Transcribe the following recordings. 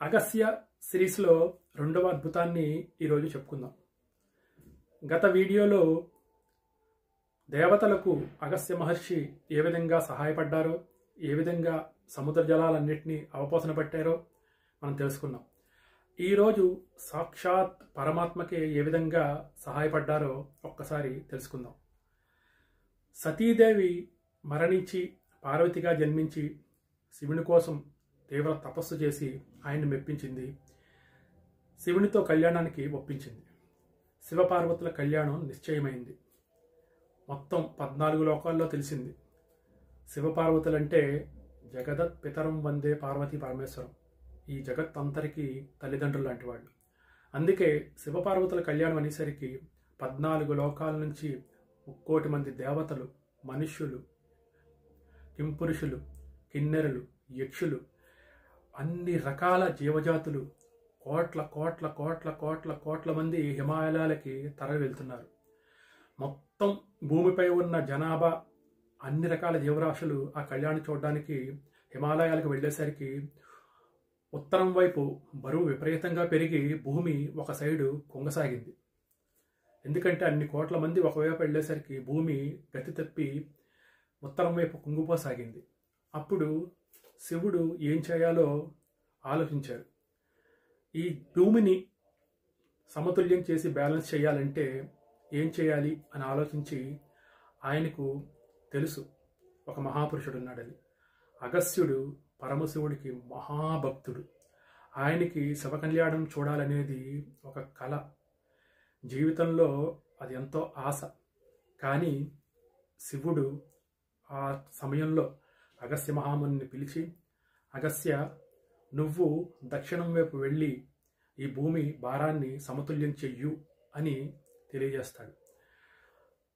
అగస్త్య సిరీస్లో రెండవ అద్భుతాన్ని ఈరోజు చెప్పుకుందాం. గత వీడియోలో దేవతలకు అగస్త్య మహర్షి ఏ విధంగా సహాయపడ్డారో, ఏ విధంగా సముద్ర జలాలన్నింటినీ అవపోసన పట్టారో మనం తెలుసుకున్నాం. ఈరోజు సాక్షాత్ పరమాత్మకే ఏ విధంగా సహాయపడ్డారో ఒక్కసారి తెలుసుకుందాం. సతీదేవి మరణించి పార్వతిగా జన్మించి శివుని కోసం తీవ్ర తపస్సు చేసి ఆయన్ని మెప్పించింది. శివునితో కళ్యాణానికి ఒప్పించింది. శివపార్వతుల కళ్యాణం నిశ్చయమైంది. మొత్తం 14 లోకాల్లో తెలిసింది. శివపార్వతులంటే జగదత్ పితరం వందే పార్వతీ పరమేశ్వరం. ఈ జగత్ అంతరికి తల్లిదండ్రులు లాంటి వాళ్ళు. అందుకే శివపార్వతుల కళ్యాణం అనేసరికి 14 లోకాల నుంచి 1,000,000 మంది దేవతలు, మనుష్యులు, కింపురుషులు, కిన్నెరలు, యక్షులు, అన్ని రకాల జీవజాతులు కోట్ల కోట్ల కోట్ల కోట్ల కోట్ల మంది హిమాలయాలకి తరలి వెళ్తున్నారు. మొత్తం భూమిపై ఉన్న జనాభా, అన్ని రకాల జీవరాశులు ఆ కళ్యాణం చూడడానికి హిమాలయాలకు వెళ్ళేసరికి ఉత్తరం వైపు బరువు విపరీతంగా పెరిగి భూమి ఒక సైడు కుంగసాగింది. ఎందుకంటే అన్ని కోట్ల మంది ఒకవైపు వెళ్ళేసరికి భూమి గతి తప్పి ఉత్తరం వైపు కుంగిపోసాగింది. అప్పుడు శివుడు ఏం చేయాలో ఆలోచించారు. ఈ భూమిని సమతుల్యం చేసి బ్యాలెన్స్ చేయాలంటే ఏం చేయాలి అని ఆలోచించి ఆయనకు తెలుసు ఒక మహాపురుషుడు ఉన్నాడని. అగస్త్యుడు పరమశివుడికి మహాభక్తుడు. ఆయనకి శివ కళ్యాణం చూడాలనేది ఒక కళ. జీవితంలో అది ఎంతో ఆశ. కానీ శివుడు ఆ సమయంలో అగస్త్య మహాముని పిలిచి, అగస్త్య, నువ్వు దక్షిణం వైపు వెళ్ళి ఈ భూమి భారాన్ని సమతుల్యం చెయ్యు అని తెలియజేస్తాడు.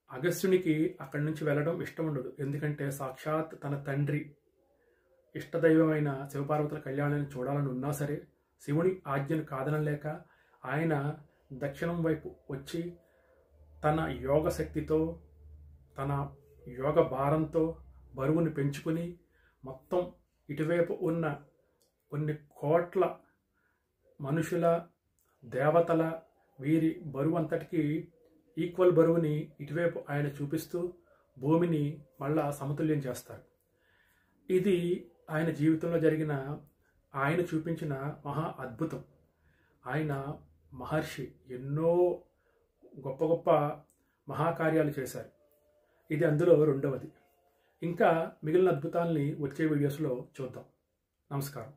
అగస్త్యునికి అక్కడి నుంచి వెళ్ళడం ఇష్టం ఉండదు. ఎందుకంటే సాక్షాత్ తన తండ్రి ఇష్టదైవమైన శివపార్వతుల కళ్యాణాన్ని చూడాలని ఉన్నా సరే శివుని ఆజ్ఞను కాదనలేక ఆయన దక్షిణం వైపు వచ్చి తన యోగ శక్తితో, తన యోగ భారంతో బరువును పెంచుకుని మొత్తం ఇటువైపు ఉన్న కొన్ని కోట్ల మనుషుల, దేవతల, వీరి బరువు అంతటికి ఈక్వల్ బరువుని ఇటువైపు ఆయన చూపిస్తూ భూమిని మళ్ళా సమతుల్యం చేస్తారు. ఇది ఆయన జీవితంలో జరిగిన, ఆయన చూపించిన మహా అద్భుతం. ఆయన మహర్షి ఎన్నో గొప్ప గొప్ప మహాకార్యాలు చేశారు. ఇది అందులో రెండవది. ఇంకా మిగిలిన అద్భుతాల్ని వచ్చే వీడియోస్లో చూద్దాం. నమస్కారం.